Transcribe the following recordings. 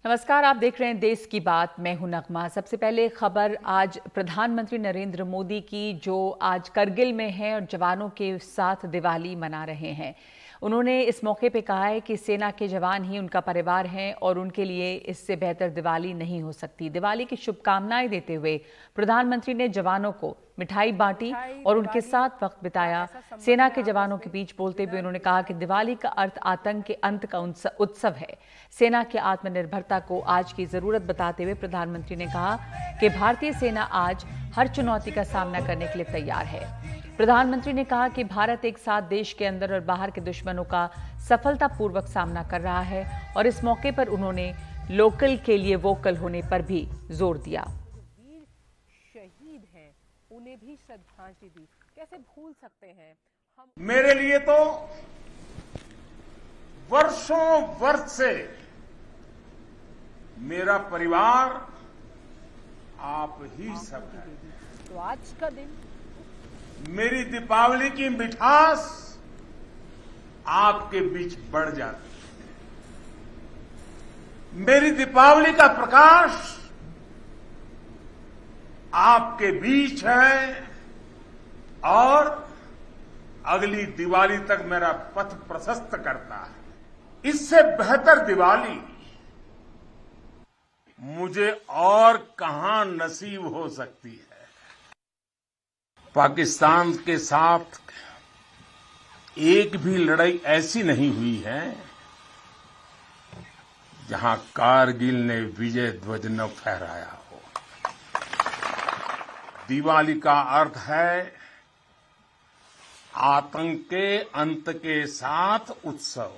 नमस्कार, आप देख रहे हैं देश की बात। मैं हूं नगमा। सबसे पहले खबर आज प्रधानमंत्री नरेंद्र मोदी की, जो आज करगिल में हैं और जवानों के साथ दिवाली मना रहे हैं। उन्होंने इस मौके पे कहा है कि सेना के जवान ही उनका परिवार हैं और उनके लिए इससे बेहतर दिवाली नहीं हो सकती। दिवाली की शुभकामनाएं देते हुए प्रधानमंत्री ने जवानों को मिठाई बांटी और उनके साथ वक्त बिताया। सेना के जवानों के बीच बोलते हुए उन्होंने कहा कि दिवाली का अर्थ आतंक के अंत का उत्सव है। सेना की आत्मनिर्भरता को आज की जरूरत बताते हुए प्रधानमंत्री ने कहा कि भारतीय सेना आज हर चुनौती का सामना करने के लिए तैयार है। प्रधानमंत्री ने कहा कि भारत एक साथ देश के अंदर और बाहर के दुश्मनों का सफलतापूर्वक सामना कर रहा है और इस मौके पर उन्होंने लोकल के लिए वोकल होने पर भी जोर दिया। वीर शहीद हैं, उन्हें भी श्रद्धांजलि दी। कैसे भूल सकते हैं हम। मेरे लिए तो वर्षों वर्ष से मेरा परिवार आप ही सब है। तो आज का दिन मेरी दीपावली की मिठास आपके बीच बढ़ जाती है। मेरी दीपावली का प्रकाश आपके बीच है और अगली दिवाली तक मेरा पथ प्रशस्त करता है। इससे बेहतर दिवाली मुझे और कहां नसीब हो सकती है। पाकिस्तान के साथ एक भी लड़ाई ऐसी नहीं हुई है जहां कारगिल ने विजय ध्वज न फहराया हो। दिवाली का अर्थ है आतंक के अंत के साथ उत्सव,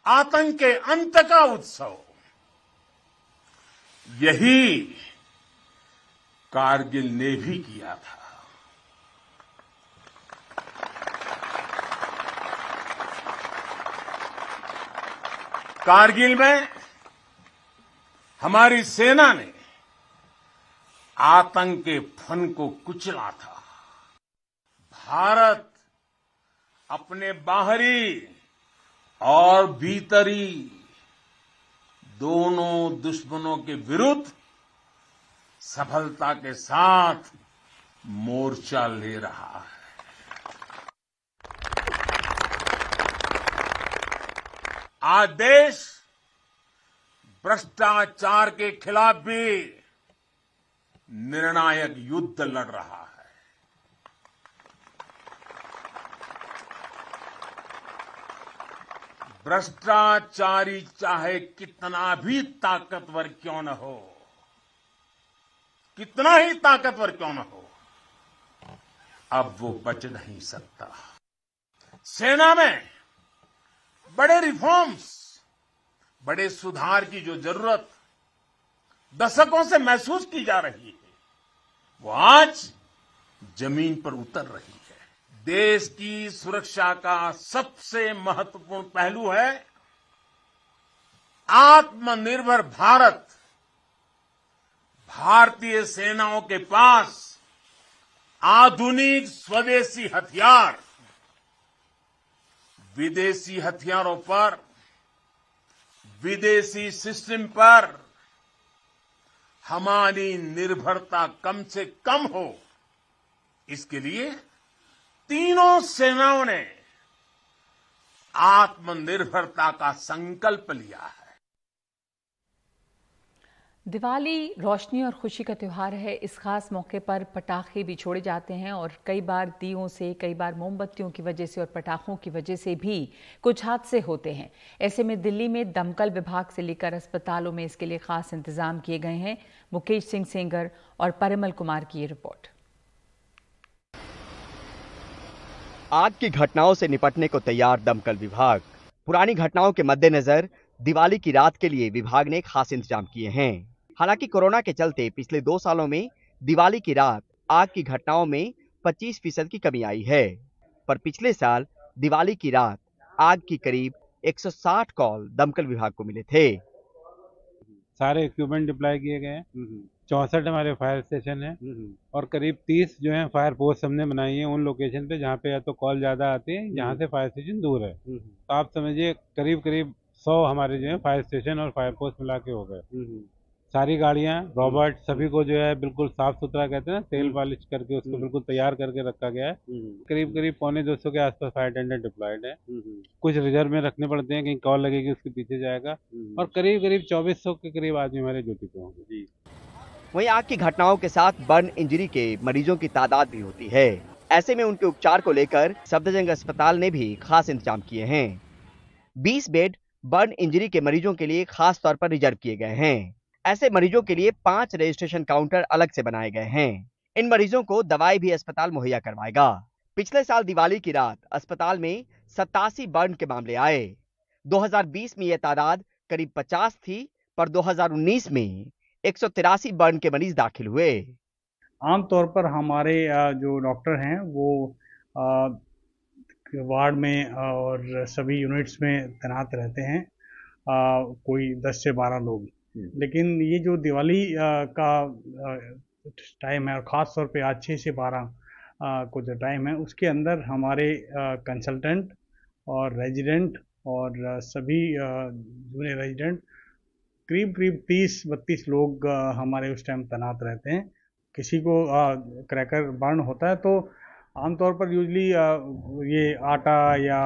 आतंक के अंत का उत्सव। यही कारगिल ने भी किया था। कारगिल में हमारी सेना ने आतंक के फन को कुचला था। भारत अपने बाहरी और भीतरी दोनों दुश्मनों के विरुद्ध सफलता के साथ मोर्चा ले रहा है। आज देश भ्रष्टाचार के खिलाफ भी निर्णायक युद्ध लड़ रहा है। भ्रष्टाचारी चाहे कितना भी ताकतवर क्यों न हो, कितना ही ताकतवर क्यों न हो, अब वो बच नहीं सकता। सेना में बड़े रिफॉर्म्स, बड़े सुधार की जो जरूरत दशकों से महसूस की जा रही है, वो आज जमीन पर उतर रही है। देश की सुरक्षा का सबसे महत्वपूर्ण पहलू है आत्मनिर्भर भारत। भारतीय सेनाओं के पास आधुनिक स्वदेशी हथियार, विदेशी हथियारों पर, विदेशी सिस्टम पर हमारी निर्भरता कम से कम हो, इसके लिए तीनों सेनाओं ने आत्मनिर्भरता का संकल्प लिया है। दिवाली रोशनी और खुशी का त्यौहार है। इस खास मौके पर पटाखे भी छोड़े जाते हैं और कई बार दियों से, कई बार मोमबत्तियों की वजह से और पटाखों की वजह से भी कुछ हादसे होते हैं। ऐसे में दिल्ली में दमकल विभाग से लेकर अस्पतालों में इसके लिए खास इंतजाम किए गए हैं। मुकेश सिंह सेंगर और परिमल कुमार की ये रिपोर्ट। आग की घटनाओं से निपटने को तैयार दमकल विभाग। पुरानी घटनाओं के मद्देनजर दिवाली की रात के लिए विभाग ने खास इंतजाम किए हैं। हालांकि कोरोना के चलते पिछले 2 सालों में दिवाली की रात आग की घटनाओं में 25% की कमी आई है, पर पिछले साल दिवाली की रात आग की करीब 160 कॉल दमकल विभाग को मिले थे। सारे इक्विपमेंट डिप्लॉय किए गए हैं। 64 हमारे फायर स्टेशन है और करीब 30 जो है फायर पोस्ट हमने बनाई है उन लोकेशन पे जहाँ पे या तो कॉल ज्यादा आती है, जहाँ से फायर स्टेशन दूर है। तो आप समझिए करीब करीब 100 हमारे जो है फायर स्टेशन और फायर पोस्ट मिला के हो गए। सारी गाड़ियां, रॉबर्ट, सभी को जो है बिल्कुल साफ सुथरा, कहते हैं ना, तेल पॉलिश करके उसको बिल्कुल तैयार करके रखा गया है। करीब करीब 250 के आसपास फायर टेंडर डिप्लॉयड है। कुछ रिजर्व में रखने पड़ते हैं, कहीं कॉल लगेगी उसके पीछे जाएगा, और करीब करीब 2400 के करीब आदमी हमारे ड्यूटी पे होंगे। वहीं आग की घटनाओं के साथ बर्न इंजरी के मरीजों की तादाद भी होती है। ऐसे में उनके उपचार को लेकर सफदरजंग अस्पताल ने भी खास इंतजाम किए हैं। 20 बेड बर्न इंजरी के मरीजों के लिए खास तौर पर रिजर्व किए गए हैं। ऐसे मरीजों के लिए 5 रजिस्ट्रेशन काउंटर अलग से बनाए गए हैं। इन मरीजों को दवाई भी अस्पताल मुहैया करवाएगा। पिछले साल दिवाली की रात अस्पताल में 87 बर्न के मामले आए। 2020 में यह तादाद करीब 50 थी, पर 2019 में 183 बर्न के मरीज दाखिल हुए। आमतौर पर हमारे जो डॉक्टर हैं वो वार्ड में और सभी यूनिट्स में तैनात रहते हैं, कोई 10 से 12 लोग। लेकिन ये जो दिवाली का टाइम है, और ख़ास तौर पे आज 6 से 12 को जो टाइम है, उसके अंदर हमारे कंसल्टेंट और रेजिडेंट और सभी जूनियर रेजिडेंट करीब 30-32 लोग हमारे उस टाइम तैनात रहते हैं। किसी को क्रैकर बर्न होता है तो आमतौर पर यूजली ये आटा या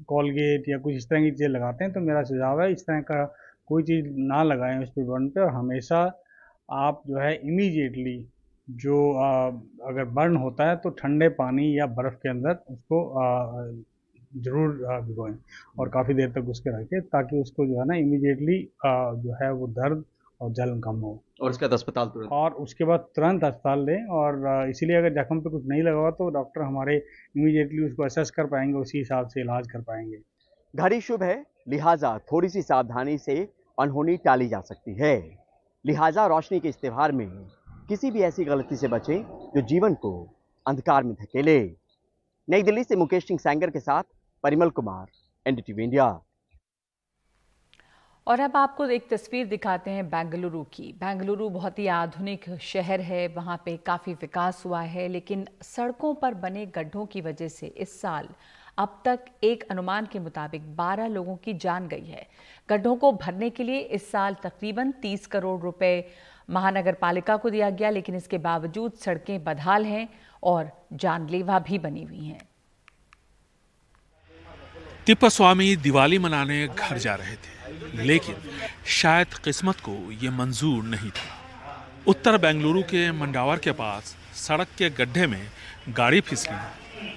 कोलगेट या कुछ इस तरह की चीज़ें लगाते हैं। तो मेरा सुझाव है इस तरह का कोई चीज़ ना लगाएं उस पर बर्न पे, और हमेशा आप जो है इमीडिएटली जो अगर बर्न होता है तो ठंडे पानी या बर्फ़ के अंदर उसको ज़रूर भिगोएं और काफ़ी देर तक उसके रखें, ताकि उसको जो है ना इमीडिएटली जो है वो दर्द और जलन कम हो, और उसके बाद अस्पताल तुरंत, और उसके बाद तुरंत अस्पताल लें। और इसीलिए अगर जख्म पे कुछ नहीं लगा हुआ तो डॉक्टर हमारे इमीडिएटली उसको असेस कर पाएंगे, उसी हिसाब से इलाज कर पाएंगे। घड़ी शुभ है, लिहाजा थोड़ी सी सावधानी से अनहोनी टाली जा सकती है। लिहाजा रोशनी के इस त्योहार में किसी भी ऐसी गलती से बचें जो जीवन को अंधकार में धकेले। नई दिल्ली से मुकेश सिंह सैंगर के साथ परिमल कुमार, एनडीटीवी इंडिया। और अब आपको एक तस्वीर दिखाते हैं बेंगलुरु की। बेंगलुरु बहुत ही आधुनिक शहर है, वहाँ पे काफ़ी विकास हुआ है, लेकिन सड़कों पर बने गड्ढों की वजह से इस साल अब तक एक अनुमान के मुताबिक 12 लोगों की जान गई है। गड्ढों को भरने के लिए इस साल तकरीबन 30 करोड़ रुपए महानगर पालिका को दिया गया, लेकिन इसके बावजूद सड़कें बदहाल हैं और जानलेवा भी बनी हुई हैं। तिप्पास्वामी दिवाली मनाने घर जा रहे थे, लेकिन शायद किस्मत को ये मंजूर नहीं था। उत्तर बेंगलुरु के मंडावर के पास सड़क के गड्ढे में गाड़ी फिसली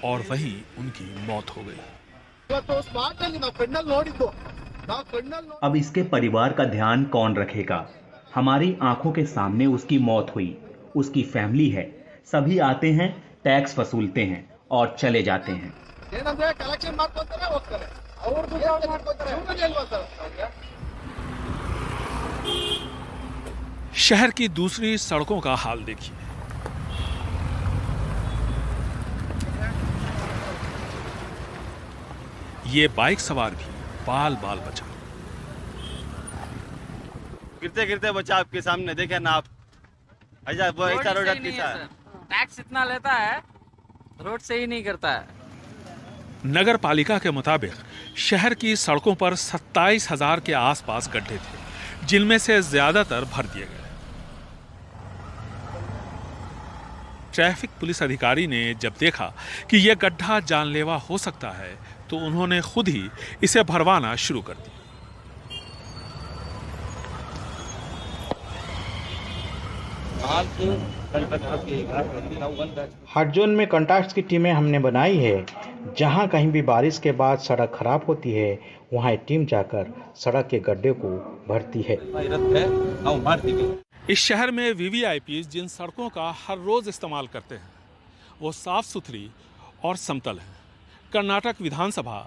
और वहीं उनकी मौत हो गई। अब इसके परिवार का ध्यान कौन रखेगा? हमारी आंखों के सामने उसकी मौत हुई। उसकी फैमिली है, सभी आते हैं, टैक्स वसूलते हैं और चले जाते हैं। शहर की दूसरी सड़कों का हाल देखिए। ये बाइक सवार भी बाल बाल बचा। गिरते गिरते बचा आपके सामने, देखे ना आप। अच्छा वो ऐसा रोड टैक्स इतना लेता है, रोड से ही नहीं करता है। नगर पालिका के मुताबिक शहर की सड़कों पर 27,000 के आसपास गड्ढे थे, जिनमें से ज्यादातर भर दिए गए। ट्रैफिक पुलिस अधिकारी ने जब देखा कि यह गड्ढा जानलेवा हो सकता है तो उन्होंने खुद ही इसे भरवाना शुरू कर दिया। हर जोन में कॉन्टैक्ट्स की टीमें हमने बनाई है। जहां कहीं भी बारिश के बाद सड़क खराब होती है वहां एक टीम जाकर सड़क के गड्ढे को भरती है। इस शहर में वीवीआईपी जिन सड़कों का हर रोज इस्तेमाल करते हैं वो साफ सुथरी और समतल है। कर्नाटक विधानसभा,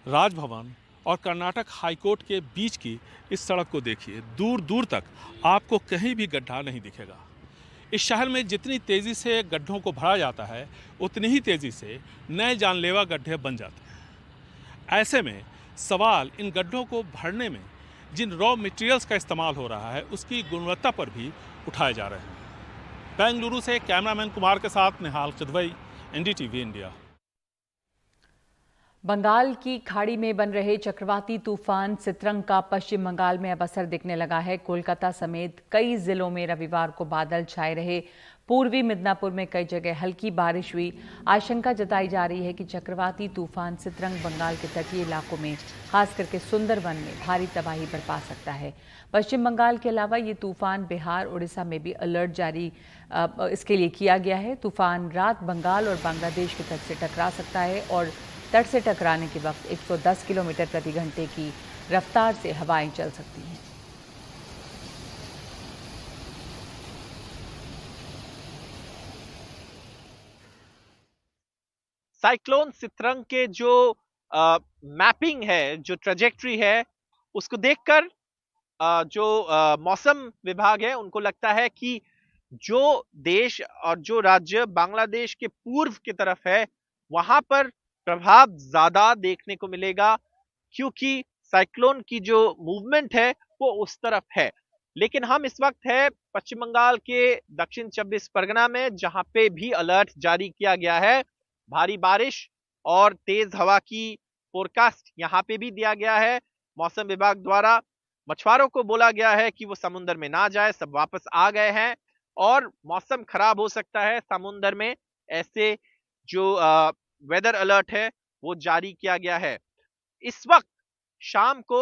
राजभवन और कर्नाटक हाईकोर्ट के बीच की इस सड़क को देखिए, दूर दूर तक आपको कहीं भी गड्ढा नहीं दिखेगा। इस शहर में जितनी तेज़ी से गड्ढों को भरा जाता है उतनी ही तेज़ी से नए जानलेवा गड्ढे बन जाते हैं। ऐसे में सवाल इन गड्ढों को भरने में जिन रॉ मटेरियल्स का इस्तेमाल हो रहा है उसकी गुणवत्ता पर भी उठाए जा रहे हैं। बेंगलुरु से कैमरामैन कुमार के साथ निहाल किदवई, एनडीटीवी इंडिया। बंगाल की खाड़ी में बन रहे चक्रवाती तूफान सित्रंग का पश्चिम बंगाल में अब असर दिखने लगा है। कोलकाता समेत कई जिलों में रविवार को बादल छाए रहे। पूर्वी मिदनापुर में कई जगह हल्की बारिश हुई। आशंका जताई जा रही है कि चक्रवाती तूफान सित्रंग बंगाल के तटीय इलाकों में, खास करके सुंदरवन में भारी तबाही बरपा सकता है। पश्चिम बंगाल के अलावा ये तूफान बिहार, उड़ीसा में भी अलर्ट जारी इसके लिए किया गया है। तूफान रात बंगाल और बांग्लादेश के तट से टकरा सकता है और तट से टकराने के वक्त 110 किलोमीटर प्रति घंटे की रफ्तार से हवाएं चल सकती हैं। साइक्लोन सित्रंग के जो मैपिंग है, जो ट्रेजेक्ट्री है, उसको देखकर जो मौसम विभाग है उनको लगता है कि जो देश और जो राज्य बांग्लादेश के पूर्व की तरफ है वहां पर प्रभाव ज्यादा देखने को मिलेगा, क्योंकि साइक्लोन की जो मूवमेंट है वो उस तरफ है। लेकिन हम इस वक्त है पश्चिम बंगाल के दक्षिण 24 परगना में, जहां पे भी अलर्ट जारी किया गया है। भारी बारिश और तेज हवा की फोरकास्ट यहां पे भी दिया गया है। मौसम विभाग द्वारा मछुआरों को बोला गया है कि वो समुद्र में ना जाए, सब वापस आ गए हैं और मौसम खराब हो सकता है समुद्र में। ऐसे जो वेदर अलर्ट है वो जारी किया गया है। इस वक्त शाम को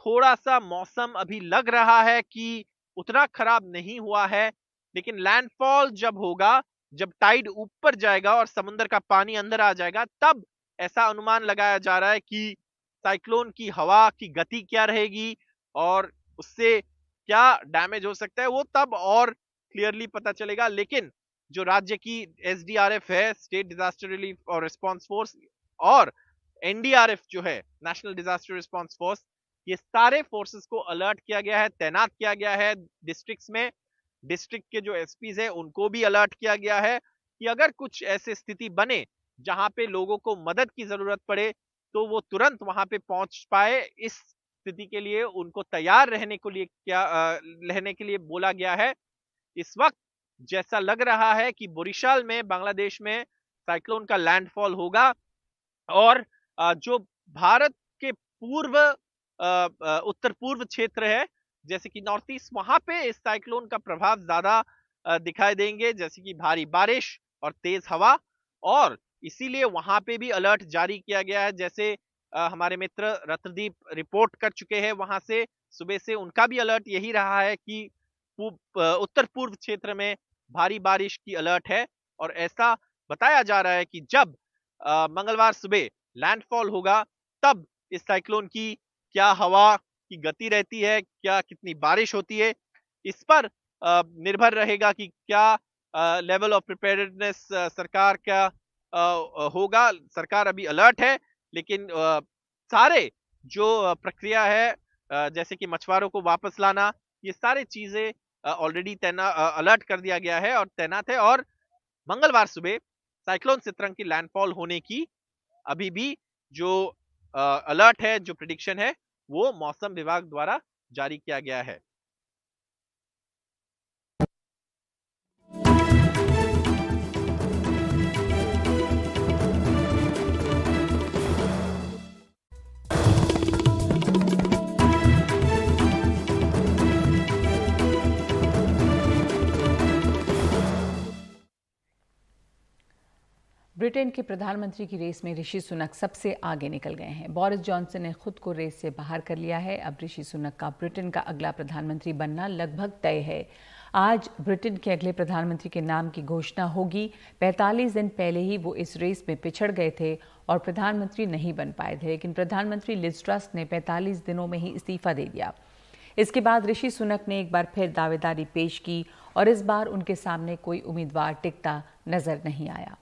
थोड़ा सा मौसम अभी लग रहा है कि उतना खराब नहीं हुआ है, लेकिन लैंडफॉल जब होगा, जब टाइड ऊपर जाएगा और समुद्र का पानी अंदर आ जाएगा, तब ऐसा अनुमान लगाया जा रहा है कि साइक्लोन की हवा की गति क्या रहेगी और उससे क्या डैमेज हो सकता है, वो तब और क्लियरली पता चलेगा। लेकिन जो राज्य की SDRF है, स्टेट डिजास्टर रिलीफ और रिस्पांस फोर्स, और NDRF जो है, नेशनल डिजास्टर रिस्पांस फोर्स, ये सारे फोर्सेस को अलर्ट किया गया है, तैनात किया गया है डिस्ट्रिक्ट्स में। डिस्ट्रिक्ट के जो SPs है उनको भी अलर्ट किया गया है कि अगर कुछ ऐसी स्थिति बने जहां पे लोगों को मदद की जरूरत पड़े तो वो तुरंत वहां पे पहुंच पाए। इस स्थिति के लिए उनको तैयार रहने के लिए बोला गया है। इस वक्त जैसा लग रहा है कि बोरीशाल में, बांग्लादेश में साइक्लोन का लैंडफॉल होगा और जो भारत के पूर्व उत्तर पूर्व क्षेत्र है, जैसे कि नॉर्थ ईस्ट, वहां पे इस साइक्लोन का प्रभाव ज्यादा दिखाई देंगे, जैसे कि भारी बारिश और तेज हवा, और इसीलिए वहां पे भी अलर्ट जारी किया गया है। जैसे हमारे मित्र रत्नदीप रिपोर्ट कर चुके हैं वहां से, सुबह से उनका भी अलर्ट यही रहा है कि उत्तर पूर्व क्षेत्र में भारी बारिश की अलर्ट है। और ऐसा बताया जा रहा है कि जब मंगलवार सुबह लैंडफॉल होगा तब इस साइक्लोन की क्या हवा की गति रहती है, क्या कितनी बारिश होती है, इस पर निर्भर रहेगा कि क्या लेवल ऑफ प्रिपेयर्डनेस सरकार का होगा। सरकार अभी अलर्ट है, लेकिन सारे जो प्रक्रिया है, जैसे कि मछुआरों को वापस लाना, ये सारी चीजें ऑलरेडी अलर्ट कर दिया गया है और तैनात है। और मंगलवार सुबह साइक्लोन सित्रंग की लैंडफॉल होने की अभी भी जो अलर्ट है, जो प्रेडिक्शन है, वो मौसम विभाग द्वारा जारी किया गया है। ब्रिटेन के प्रधानमंत्री की रेस में ऋषि सुनक सबसे आगे निकल गए हैं। बोरिस जॉनसन ने खुद को रेस से बाहर कर लिया है। अब ऋषि सुनक का ब्रिटेन का अगला प्रधानमंत्री बनना लगभग तय है। आज ब्रिटेन के अगले प्रधानमंत्री के नाम की घोषणा होगी। 45 दिन पहले ही वो इस रेस में पिछड़ गए थे और प्रधानमंत्री नहीं बन पाए थे, लेकिन प्रधानमंत्री लिज ट्रस ने 45 दिनों में ही इस्तीफा दे दिया। इसके बाद ऋषि सुनक ने एक बार फिर दावेदारी पेश की और इस बार उनके सामने कोई उम्मीदवार टिकता नजर नहीं आया।